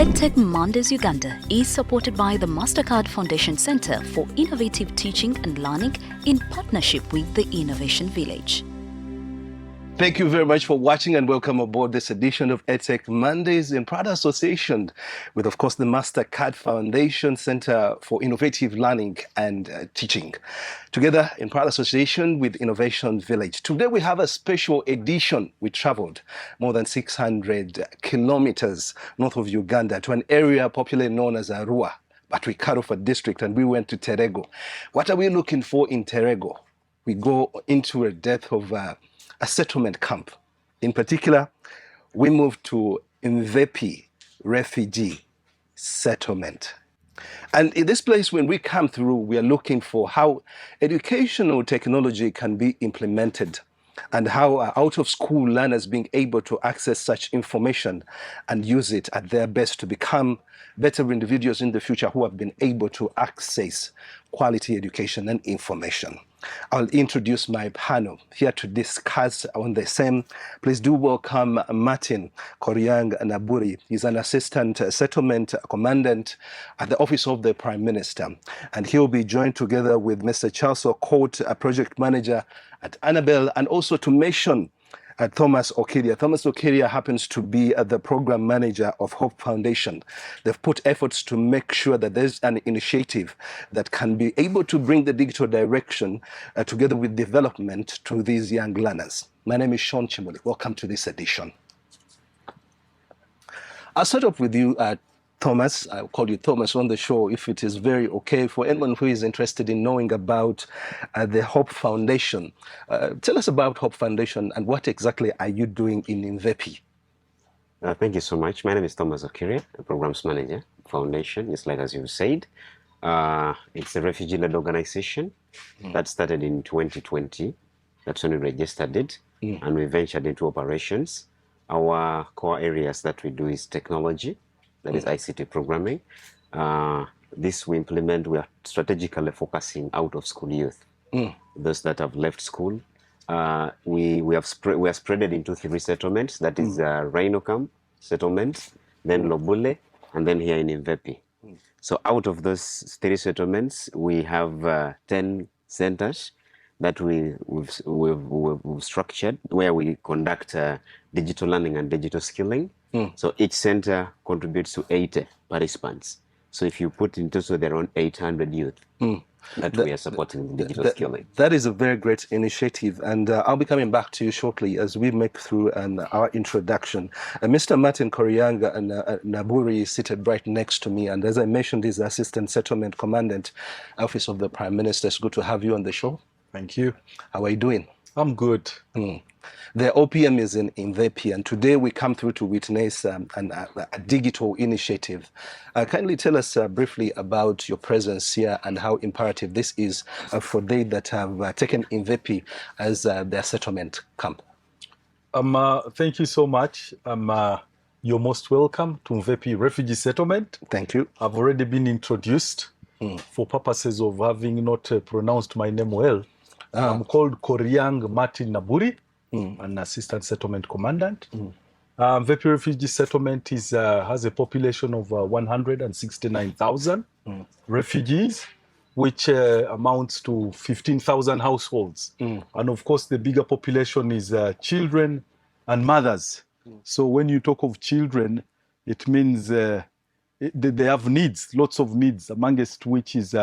Edtech Mondays Uganda is supported by the MasterCard Foundation Center for Innovative Teaching and Learning in partnership with the Innovation Village. Thank you very much for watching and welcome aboard this edition of Edtech Mondays in proud association with, of course, the MasterCard Foundation Center for Innovative Learning and Teaching. Together in proud association with Innovation Village. Today we have a special edition. We traveled more than 600 kilometers north of Uganda to an area popularly known as Arua, but we cut off a district and we went to Terego. What are we looking for in Terego? We go into a depth of a settlement camp. In particular, we moved to Mvepi refugee settlement. And in this place, when we come through, we are looking for how educational technology can be implemented and how out-of-school learners being able to access such information and use it at their best to become better individuals in the future who have been able to access quality education and information. I'll introduce my panel here to discuss on the same. Please do welcome Martin Koryang Naburi. He's an assistant settlement commandant at the Office of the Prime Minister. And he'll be joined together with Mr. Charles Okot, a project manager at Annabelle, and also to mention Thomas Okiria. Thomas Okiria happens to be the program manager of Hope Foundation. They've put efforts to make sure that there's an initiative that can be able to bring the digital direction together with development to these young learners. My name is Sean Chimoli. Welcome to this edition. I'll start off with you, Thomas. I'll call you Thomas on the show if it is very okay for anyone who is interested in knowing about the Hope Foundation. Tell us about Hope Foundation and what exactly are you doing in Mvepi? Thank you so much. My name is Thomas Okiria, a programs manager. Foundation is like as you said. It's a refugee-led organization that started in 2020. That's when we registered it and we ventured into operations. Our core areas that we do is technology. That is ICT programming. This we implement, we are strategically focusing out of school youth. Those that have left school. We are spread into 3 settlements. That is Rhino Camp settlement, then Lobule, and then here in Mvepi. So out of those 3 settlements, we have 10 centers that we've structured where we conduct digital learning and digital skilling. So each center contributes to 80 participants. So if you put in total, there are around 800 youth that we are supporting in digital skilling. That is a very great initiative, and I'll be coming back to you shortly as we make through our introduction. Mr. Martin Koryang Naburi is seated right next to me, and as I mentioned, he's the Assistant Settlement Commandant, Office of the Prime Minister. It's good to have you on the show. Thank you. How are you doing? I'm good. The OPM is in Mvepi, and today we come through to witness a digital initiative. Kindly tell us briefly about your presence here and how imperative this is for they that have taken Mvepi as their settlement camp. Thank you so much. You're most welcome to Mvepi Refugee Settlement. Thank you. I've already been introduced for purposes of having not pronounced my name well. I'm called Koryang Martin Naburi, an Assistant Settlement Commandant. Mvepi Refugee Settlement has a population of 169,000 refugees, which amounts to 15,000 households. And of course, the bigger population is children and mothers. So when you talk of children, it means they have needs, lots of needs, amongst which is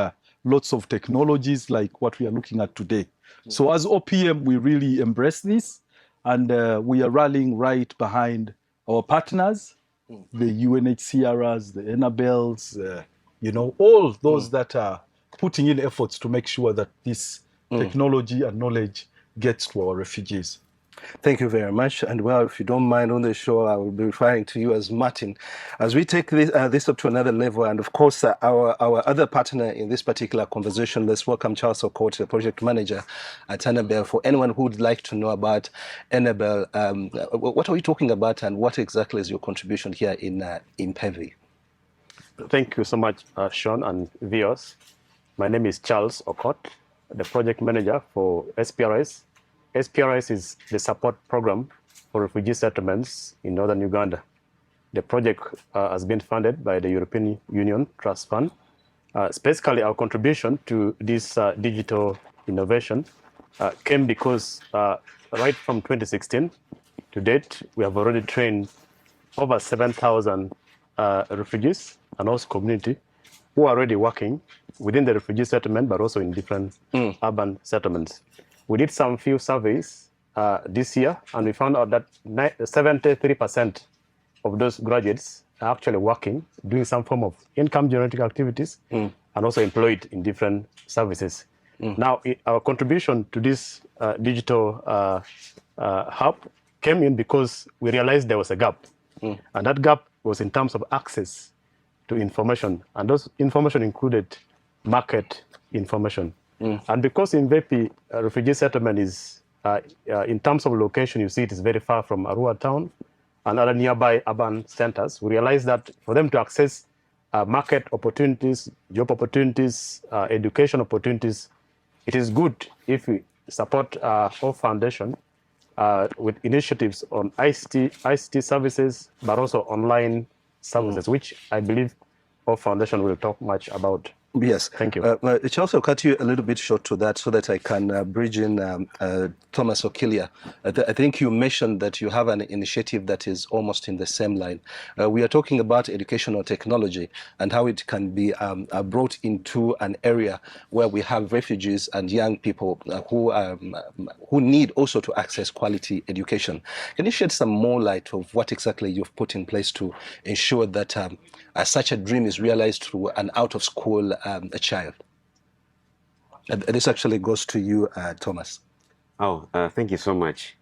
lots of technologies like what we are looking at today. So as OPM, we really embrace this, and we are rallying right behind our partners, the UNHCRs, the Annabelles, all those that are putting in efforts to make sure that this technology and knowledge gets to our refugees. Thank you very much. And well, if you don't mind on the show, I will be referring to you as Martin. As we take this up to another level, and of course, our other partner in this particular conversation, let's welcome Charles Okot, the project manager at Annabelle. For anyone who would like to know about Annabelle, what are we talking about and what exactly is your contribution here in Mvepi? Thank you so much, Sean and viewers. My name is Charles Okot, the project manager for SPRS. SPRS is the support program for refugee settlements in northern Uganda. The project has been funded by the European Union Trust Fund. Specifically, our contribution to this digital innovation came because right from 2016 to date, we have already trained over 7,000 refugees and host community who are already working within the refugee settlement, but also in different urban settlements. We did some few surveys this year, and we found out that 73% of those graduates are actually working, doing some form of income generating activities, and also employed in different services. Now, our contribution to this digital hub came in because we realized there was a gap. And that gap was in terms of access to information. And those information included market information. And because in Vepi, refugee settlement is, in terms of location, you see it is very far from Arua town and other nearby urban centers, we realized that for them to access market opportunities, job opportunities, education opportunities, it is good if we support our foundation with initiatives on ICT services, but also online services, which I believe our foundation will talk much about. Yes. Thank you. Charles, I'll cut you a little bit short to that so that I can bridge in Thomas Okilia. I think you mentioned that you have an initiative that is almost in the same line. We are talking about educational technology and how it can be brought into an area where we have refugees and young people who need also to access quality education. Can you shed some more light of what exactly you've put in place to ensure that such a dream is realized through an out-of-school a child? This actually goes to you, Thomas. Oh, thank you so much.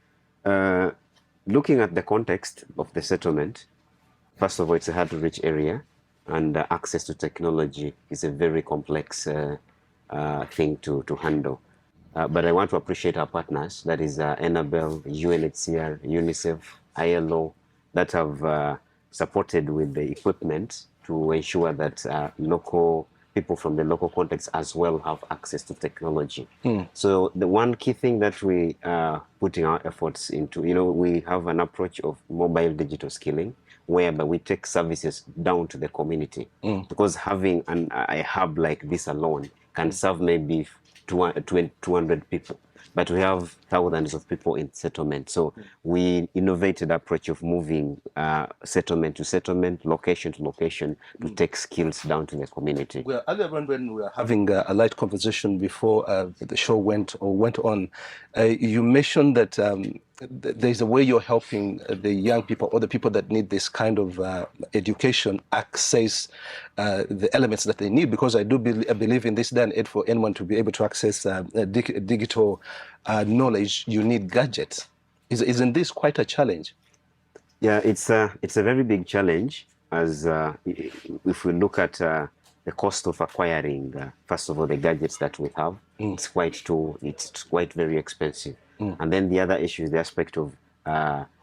Looking at the context of the settlement, first of all, it's a hard-to-reach area, and access to technology is a very complex thing to handle. But I want to appreciate our partners, that is Enabel, UNHCR, UNICEF, ILO, that have supported with the equipment to ensure that local people from the local context as well have access to technology. So the one key thing that we are putting our efforts into, we have an approach of mobile digital skilling, whereby we take services down to the community. Because having a hub like this alone can serve maybe 200 people. But we have thousands of people in settlement. So we innovated approach of moving settlement to settlement, location to location, to take skills down to the community. Well, earlier on when we were having a light conversation before the show went on, you mentioned that there's a way you're helping the young people or the people that need this kind of education access the elements that they need, because I do believe in this day and age for anyone to be able to access digital knowledge, you need gadgets. Isn't this quite a challenge? Yeah, it's a very big challenge, as if we look at the cost of acquiring, first of all, the gadgets that we have, it's quite very expensive. And then the other issue is the aspect of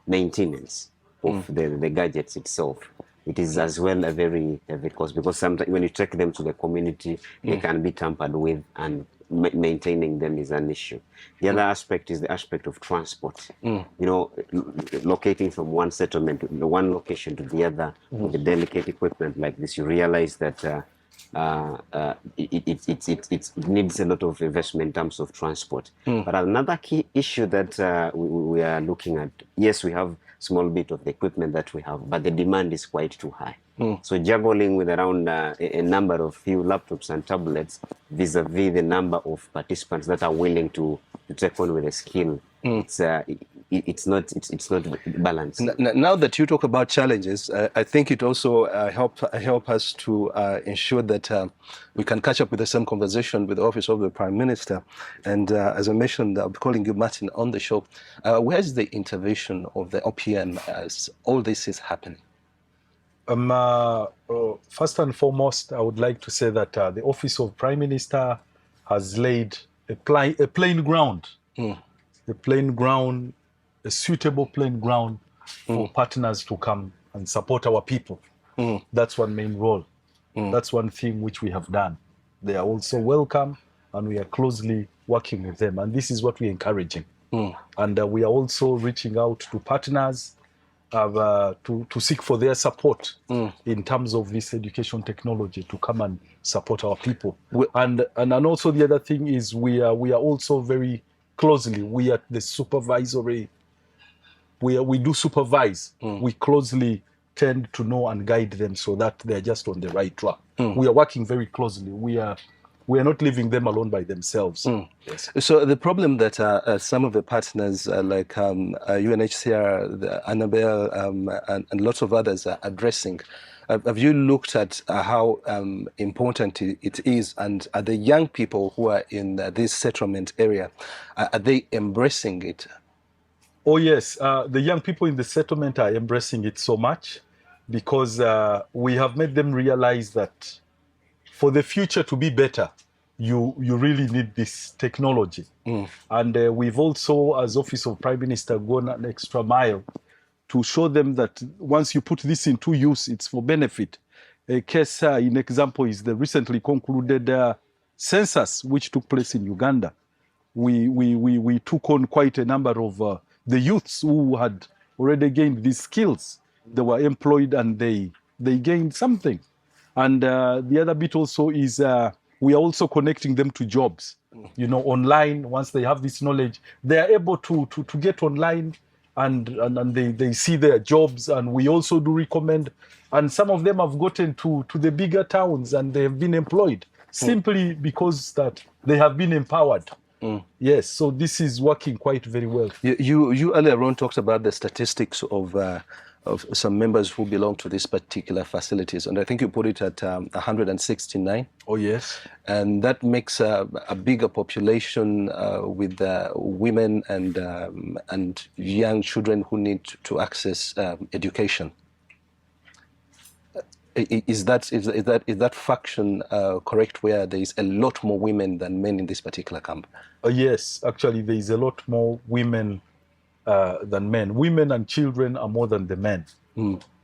maintenance of the gadgets itself. It is as well a very heavy cost, because sometimes when you take them to the community, they can be tampered with, and maintaining them is an issue. The other aspect is the aspect of transport. Locating from one settlement, one location to the other, with the delicate equipment like this, you realize that it needs a lot of investment in terms of transport. But another key issue that we are looking at, yes, we have small bit of the equipment that we have, but the demand is quite too high. So juggling with around a number of few laptops and tablets vis-a-vis the number of participants that are willing to take on with a skill, it's not balanced. Now that you talk about challenges, I think it also help us to ensure that we can catch up with the same conversation with the Office of the Prime Minister. And as I mentioned, I'll be calling you, Martin, on the show. Where's the intervention of the OPM as all this is happening? First and foremost, I would like to say that the Office of Prime Minister has laid a plain ground, a suitable plain ground for partners to come and support our people. That's one main role. That's one thing which we have done. They are also welcome, and we are closely working with them. And this is what we're encouraging. And we are also reaching out to partners to seek for their support in terms of this education technology to come and support our people. And also the other thing is we are also very closely, we are the supervisory, we do supervise. We closely tend to know and guide them so that they're just on the right track. We are working very closely. We are not leaving them alone by themselves. Yes. So the problem that some of the partners like UNHCR, Annabelle, and lots of others are addressing, have you looked at how important it is, and are the young people who are in this settlement area, are they embracing it? Oh yes, the young people in the settlement are embracing it so much because we have made them realize that for the future to be better, you really need this technology. And we've also, as Office of Prime Minister, gone an extra mile to show them that once you put this into use, it's for benefit. A case in example is the recently concluded census, which took place in Uganda. We took on quite a number of the youths who had already gained these skills. They were employed and they gained something. And the other bit also is we are also connecting them to jobs. You know, online, once they have this knowledge, they are able to get online and they see their jobs, and we also do recommend. And some of them have gotten to the bigger towns and they have been employed simply because that they have been empowered. Yes, so this is working quite very well. You earlier on talked about the statistics of some members who belong to these particular facilities, and I think you put it at 169. Oh yes, and that makes a bigger population with women and young children who need to access education. Is that faction correct, where there is a lot more women than men in this particular camp? Yes, actually there is a lot more women than men. Women and children are more than the men.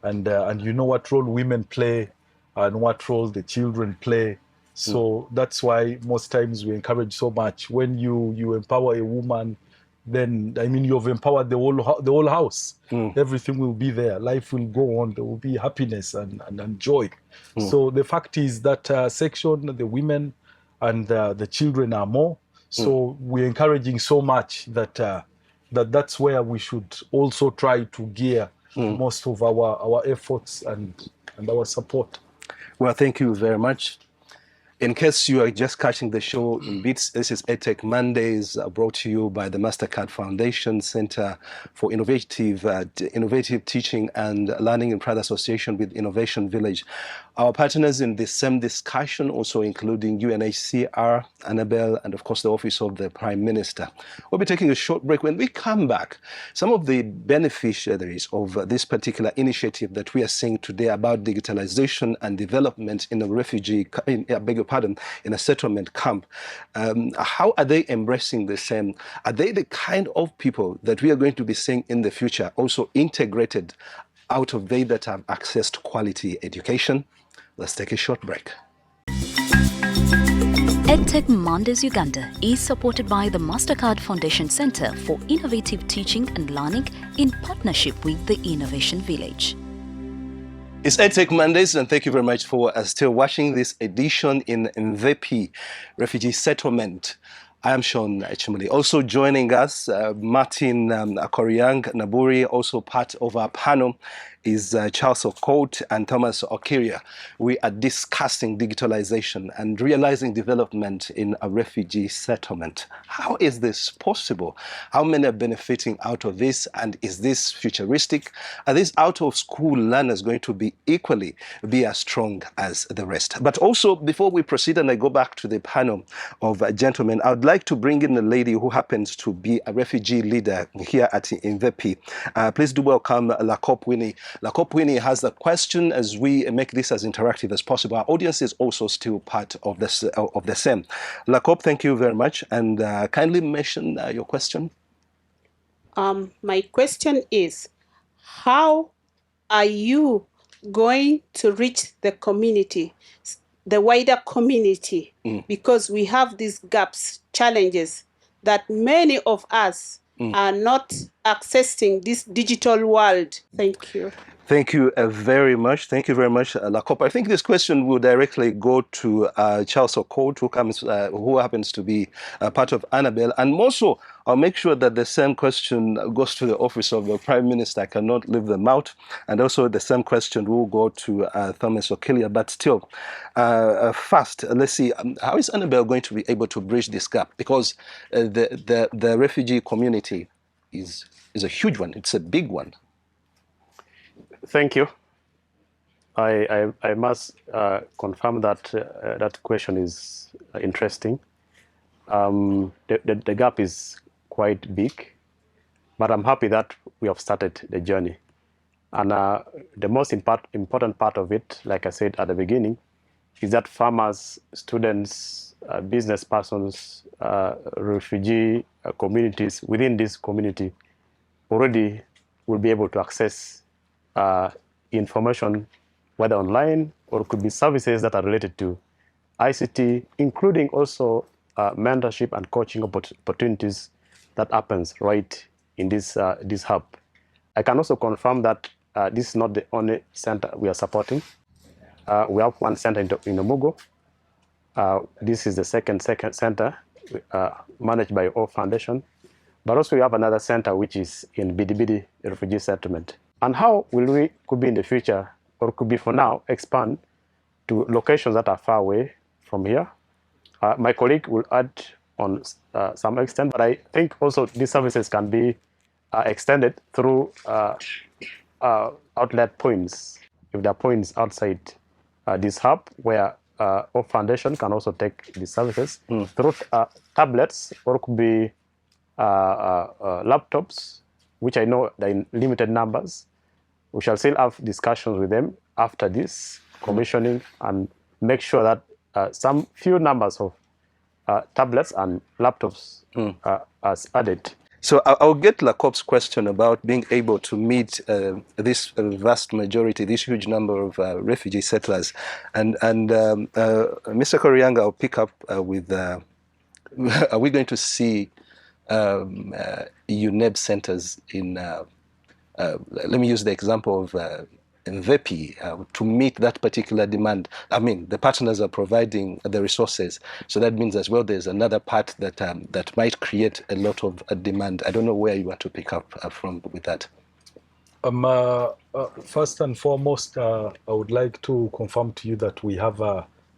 And you know what role women play and what role the children play. So that's why most times we encourage so much. When you empower a woman, then I mean you've empowered the whole house. Everything will be there. Life will go on. There will be happiness and joy. So the fact is that section, the women and the children are more. So we're encouraging so much that that's where we should also try to gear most of our efforts and our support. Well, thank you very much. In case you are just catching the show in bits, this is Edtech Mondays, brought to you by the MasterCard Foundation Center for Innovative Teaching and Learning in Pride Association with Innovation Village. Our partners in the same discussion, also including UNHCR, Annabelle, and of course the Office of the Prime Minister. We'll be taking a short break. When we come back, some of the beneficiaries of this particular initiative that we are seeing today about digitalization and development in a refugee, in a settlement camp, how are they embracing the same? Are they the kind of people that we are going to be seeing in the future, also integrated out of they that have access to quality education? Let's take a short break. Edtech Mondays Uganda is supported by the MasterCard Foundation Center for Innovative Teaching and Learning in partnership with the Innovation Village. It's Edtech Mondays, and thank you very much for still watching this edition in Mvepi Refugee Settlement. I am Sean Chimuli. Also joining us, Martin Koryang Naburi, also part of our panel, is Charles Okolt and Thomas Okiria. We are discussing digitalization and realizing development in a refugee settlement. How is this possible? How many are benefiting out of this? And is this futuristic? Are these out-of-school learners going to be equally as strong as the rest? But also, before we proceed and I go back to the panel of gentlemen, I would like to bring in a lady who happens to be a refugee leader here at Mvepi. Please do welcome Lakop Winnie. Lakop Winnie has a question as we make this as interactive as possible. Our audience is also still part of the same. Lakop, thank you very much, and kindly mention your question. My question is, how are you going to reach the community, the wider community? Because we have these gaps, challenges that many of us are not accessing this digital world? Thank you. Thank you very much. Thank you very much, Lakop. I think this question will directly go to Charles Okot, who happens to be part of Annabelle. And also, I'll make sure that the same question goes to the Office of the Prime Minister. I cannot leave them out. And also, the same question will go to Thomas Okilia. But still, first, let's see, how is Annabelle going to be able to bridge this gap? Because the refugee community is a huge one. It's a big one. Thank you. I must confirm that that question is interesting. The gap is quite big, but I'm happy that we have started the journey. And the most important part of it, like I said at the beginning, is that farmers, students, business persons, refugee communities within this community already will be able to access information, whether online or it could be services that are related to ICT, including also mentorship and coaching opportunities that happens right in this hub. I can also confirm that this is not the only center we are supporting. We have one center in Omugo. This is the second center managed by O Foundation. But also we have another center which is in Bidibidi refugee settlement. And how will we, could be in the future, or could be for now, expand to locations that are far away from here? My colleague will add on some extent, but I think also these services can be extended through outlet points. If there are points outside this hub where O Foundation can also take these services through tablets, or it could be laptops, which I know they're in limited numbers. We shall still have discussions with them after this commissioning and make sure that some few numbers of tablets and laptops are added. So I'll get Lakop's question about being able to meet this vast majority, this huge number of refugee settlers. And Mr. Koryanga, I'll pick up with, are we going to see UNEB centers in, let me use the example of Mvepi to meet that particular demand? I mean, the partners are providing the resources, so that means as well there's another part that that might create a lot of demand. I don't know where you want to pick up from with that. First and foremost, I would like to confirm to you that we have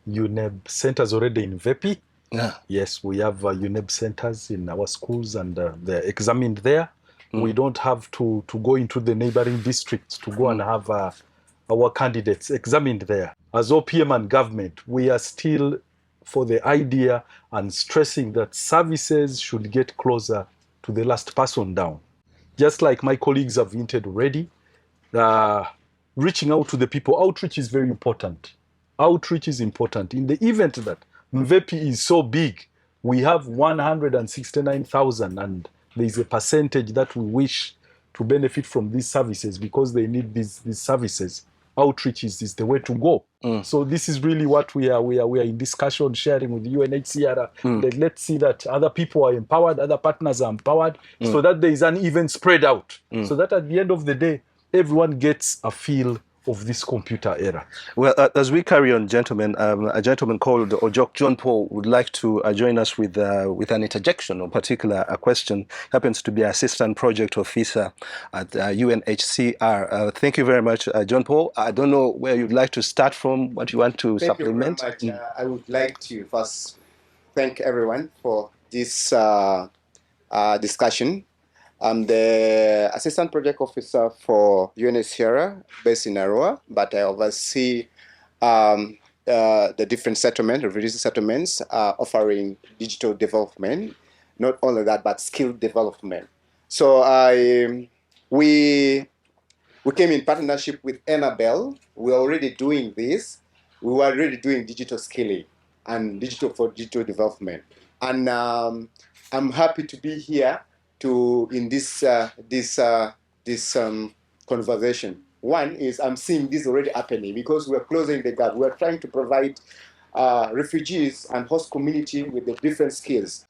UNEB centers already in Mvepi. Yeah. Yes, we have UNEB centers in our schools, and they're examined there. We don't have to go into the neighboring districts to go and have our candidates examined there. As OPM and government, we are still for the idea and stressing that services should get closer to the last person down. Just like my colleagues have hinted already, reaching out to the people, outreach is very important. Outreach is important. In the event that Mvepi is so big, we have 169,000, and there is a percentage that we wish to benefit from these services because they need these services. Outreach is the way to go. So this is really what we are in discussion, sharing with UNHCR. That let's see that other people are empowered, other partners are empowered, so that there is an even spread out. So that at the end of the day, everyone gets a feel of this computer era. Well, as we carry on, gentlemen, a gentleman called Ojok John Paul would like to join us with an interjection, or particular a question. Happens to be Assistant Project Officer at UNHCR. Thank you very much, John Paul. I don't know where you'd like to start from, what you want to supplement. Thank you very much. I would like to first thank everyone for this discussion. I'm the Assistant Project Officer for UNHCR based in Arua, but I oversee the different settlements, refugee settlements, offering digital development. Not only that, but skill development. So we came in partnership with Annabelle. We're already doing this. We were already doing digital skilling and digital development. And I'm happy to be here in this conversation. One is I'm seeing this already happening because we're closing the gap. We're trying to provide refugees and host community with the different skills.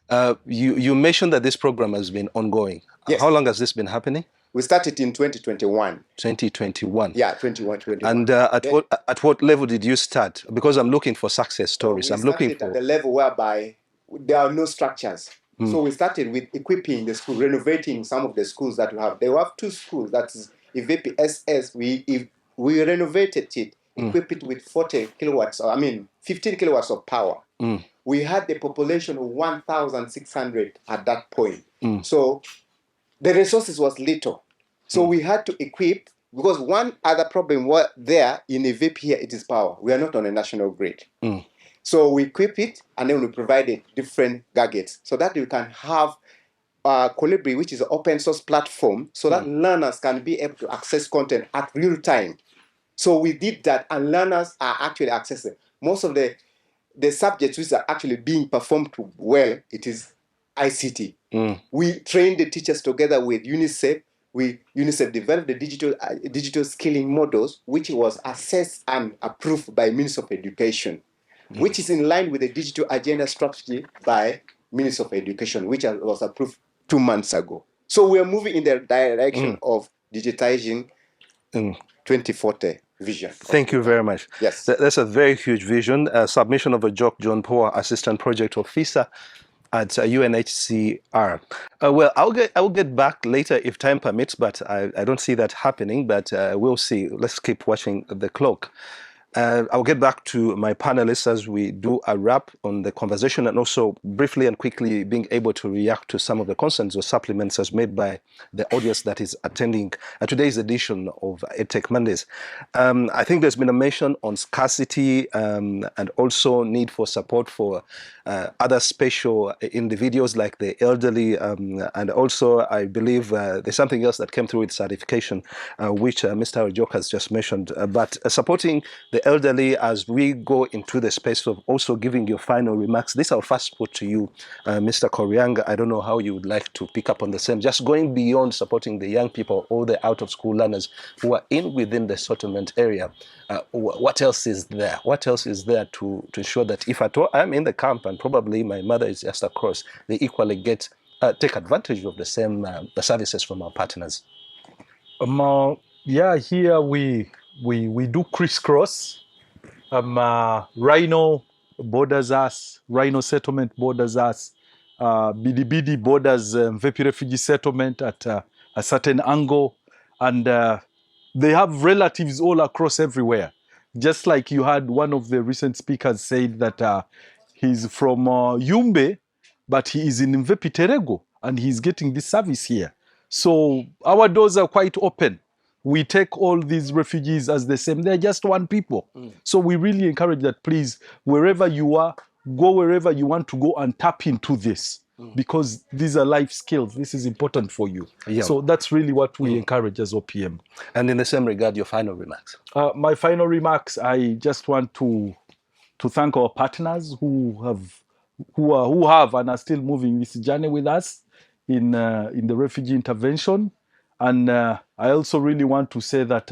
You mentioned that this program has been ongoing. Yes. How long has this been happening? We started in 2021. 2021. Yeah, 21. And at what level did you start? Because I'm looking for success stories. I'm looking for at the level whereby there are no structures. So we started with equipping the school, renovating some of the schools that we have. There were 2 schools. That's IVP SS. We renovated it, equipped it with 40 kilowatts. 15 kilowatts of power. We had the population of 1,600 at that point. So the resources was little. So we had to equip, because one other problem there in IVP here, it is power. We are not on a national grid. So we equip it, and then we provided different gadgets so that we can have Colibri, which is an open source platform, so that learners can be able to access content at real time. So we did that, and learners are actually accessing. Most of the subjects which are actually being performed well, it is ICT. We trained the teachers together with UNICEF. UNICEF developed the digital skilling models, which was assessed and approved by Ministry of Education, which is in line with the digital agenda strategy by Ministry of Education, which was approved 2 months ago. So we are moving in the direction of digitizing 2040 vision. Thank you very much. Yes. That's a very huge vision. Submission of a Jock John Power, Assistant Project Officer at UNHCR. Well, I'll get back later if time permits, but I don't see that happening, but we'll see. Let's keep watching the clock. I'll get back to my panelists as we do a wrap on the conversation, and also briefly and quickly being able to react to some of the concerns or supplements as made by the audience that is attending today's edition of Edtech Mondays. I think there's been a mention on scarcity and also need for support for other special individuals like the elderly, and also I believe there's something else that came through with certification, which Mr. Ojok has just mentioned, but supporting the elderly as we go into the space of also giving your final remarks. This I'll first put to you, Mr. Koryanga. I don't know how you would like to pick up on the same, just going beyond supporting the young people or the out-of-school learners who are within the settlement area. What else is there? What else is there to ensure that if at all I'm in the camp and probably my mother is just across, they equally get take advantage of the same the services from our partners? Yeah, here we do crisscross. Rhino borders us, Rhino settlement borders us, Bidibidi borders Mvepi refugee settlement at a certain angle, and they have relatives all across everywhere. Just like you had one of the recent speakers said that he's from Yumbe, but he is in Mvepi Terego, and he's getting this service here. So our doors are quite open. We take all these refugees as the same. They're just one people. So we really encourage that, please, wherever you are, go wherever you want to go and tap into this, because these are life skills. This is important for you. Yeah. So that's really what we encourage as OPM. And in the same regard, your final remarks? My final remarks, I just want to thank our partners who have and are still moving this journey with us in the refugee intervention. And I also really want to say that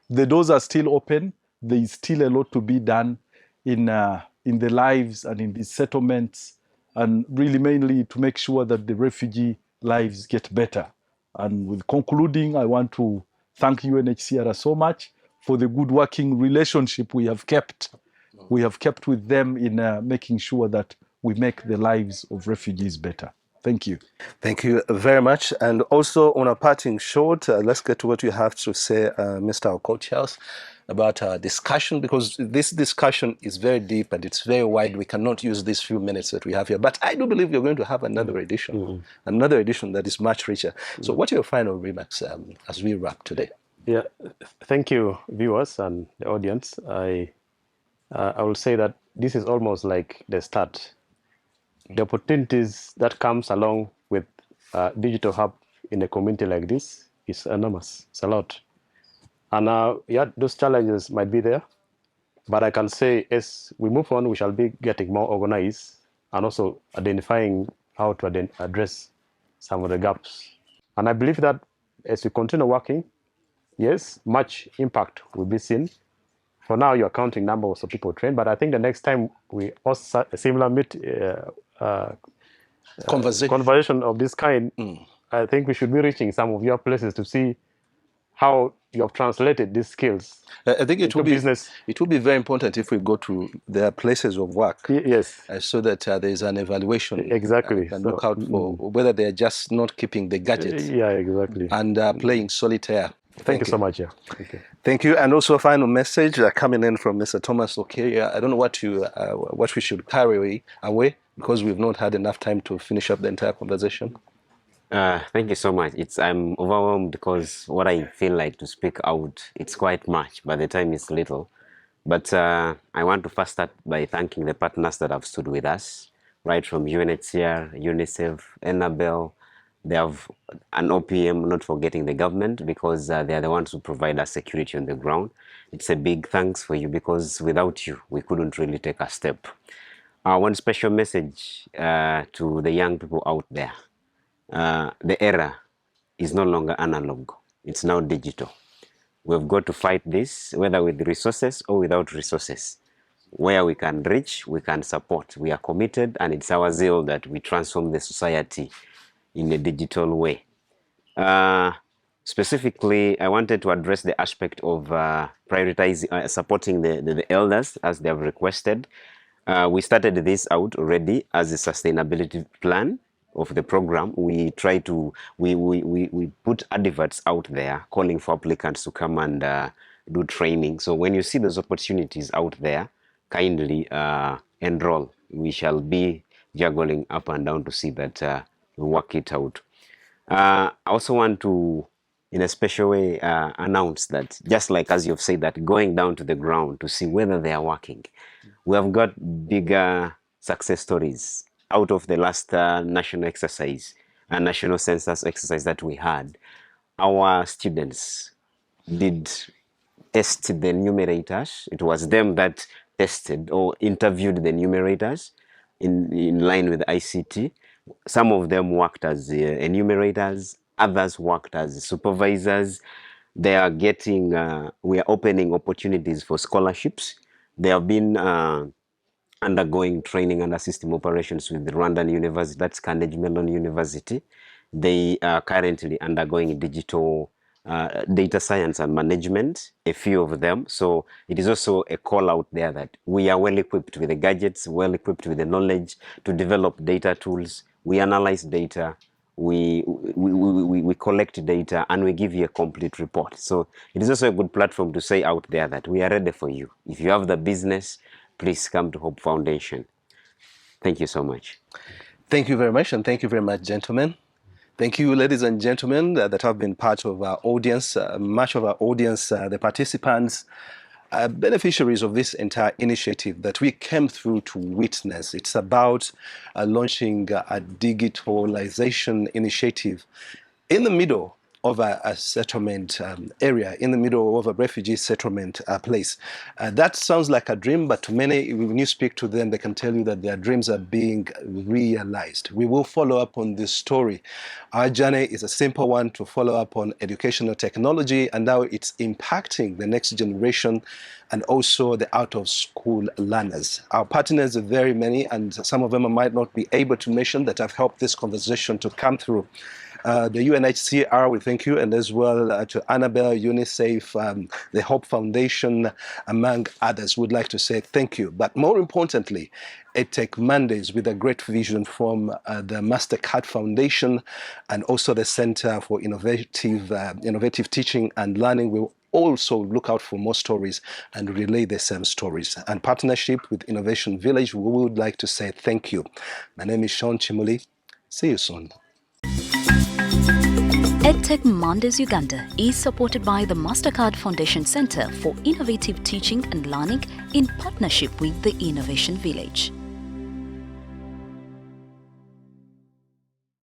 the doors are still open. There is still a lot to be done in the lives and in these settlements, and really mainly to make sure that the refugee lives get better. And with concluding, I want to thank UNHCR so much for the good working relationship we have kept. We have kept with them in making sure that we make the lives of refugees better. Thank you. Thank you very much. And also on a parting shot, let's get to what you have to say, Mr. Okochels, about our discussion, because this discussion is very deep and it's very wide. We cannot use these few minutes that we have here. But I do believe you're going to have another edition, another edition that is much richer. So what are your final remarks as we wrap today? Yeah, thank you, viewers and the audience. I will say that this is almost like the start. The opportunities that comes along with Digital Hub in a community like this is enormous. It's a lot. And yeah, those challenges might be there. But I can say as we move on, we shall be getting more organized and also identifying how to address some of the gaps. And I believe that as we continue working, yes, much impact will be seen for now, you're counting numbers of people trained, but I think the next time we host a similar conversation of this kind, I think we should be reaching some of your places to see how you have translated these skills. I think it will be business. It will be very important if we go to their places of work. Yes. So that there is an evaluation. Exactly. And look out for whether they are just not keeping the gadgets. Yeah, exactly. And playing solitaire. Thank you so much. Yeah. Thank you. Thank you. And also a final message coming in from Mr. Thomas Okeria. I don't know what we should carry away, because we've not had enough time to finish up the entire conversation. Thank you so much. I'm overwhelmed because what I feel like to speak out, it's quite much, but the time is little. But I want to first start by thanking the partners that have stood with us, right from UNHCR, UNICEF, Enabel. They have an OPM, not forgetting the government, because they are the ones who provide us security on the ground. It's a big thanks for you, because without you, we couldn't really take a step. One special message to the young people out there. The era is no longer analog. It's now digital. We've got to fight this, whether with resources or without resources. Where we can reach, we can support. We are committed, and it's our zeal that we transform the society in a digital way. Specifically, I wanted to address the aspect of prioritizing, supporting the elders as they have requested. We started this out already as a sustainability plan of the program. We try to, we put adverts out there calling for applicants to come and do training. So when you see those opportunities out there, kindly enroll. We shall be juggling up and down to see that we work it out. I also want to, in a special way, announce that, just like as you've said, that going down to the ground to see whether they are working. We have got bigger success stories out of the last national exercise and national census exercise that we had. Our students did test the numerators. It was them that tested or interviewed the numerators in line with ICT. Some of them worked as enumerators, others worked as supervisors. They are getting, we are opening opportunities for scholarships. They have been undergoing training under system operations with the Rwandan University, that's Carnegie Mellon University. They are currently undergoing digital data science and management, a few of them. So it is also a call out there that we are well equipped with the gadgets, well equipped with the knowledge to develop data tools. We analyze data, we collect data, and we give you a complete report. So it is also a good platform to say out there that we are ready for you. If you have the business, please come to Hope Foundation. Thank you so much. Thank you very much, and thank you very much, gentlemen. Thank you, ladies and gentlemen, that have been part of our audience, much of our audience, the participants, beneficiaries of this entire initiative that we came through to witness. It's about launching a digitalization initiative in the middle of a settlement area, in the middle of a refugee settlement place. That sounds like a dream, but to many, when you speak to them, they can tell you that their dreams are being realized. We will follow up on this story. Our journey is a simple one, to follow up on educational technology and how it's impacting the next generation and also the out-of-school learners. Our partners are very many, and some of them I might not be able to mention, that have helped this conversation to come through. The UNHCR, we thank you, and as well to Annabelle, UNICEF, the Hope Foundation, among others, would like to say thank you. But more importantly, Edtech Mondays, with a great vision from the MasterCard Foundation and also the Center for Innovative Teaching and Learning, will also look out for more stories and relay the same stories. And partnership with Innovation Village, we would like to say thank you. My name is Sean Chimuli. See you soon. Edtech Mondays Uganda is supported by the MasterCard Foundation Center for Innovative Teaching and Learning in partnership with the Innovation Village.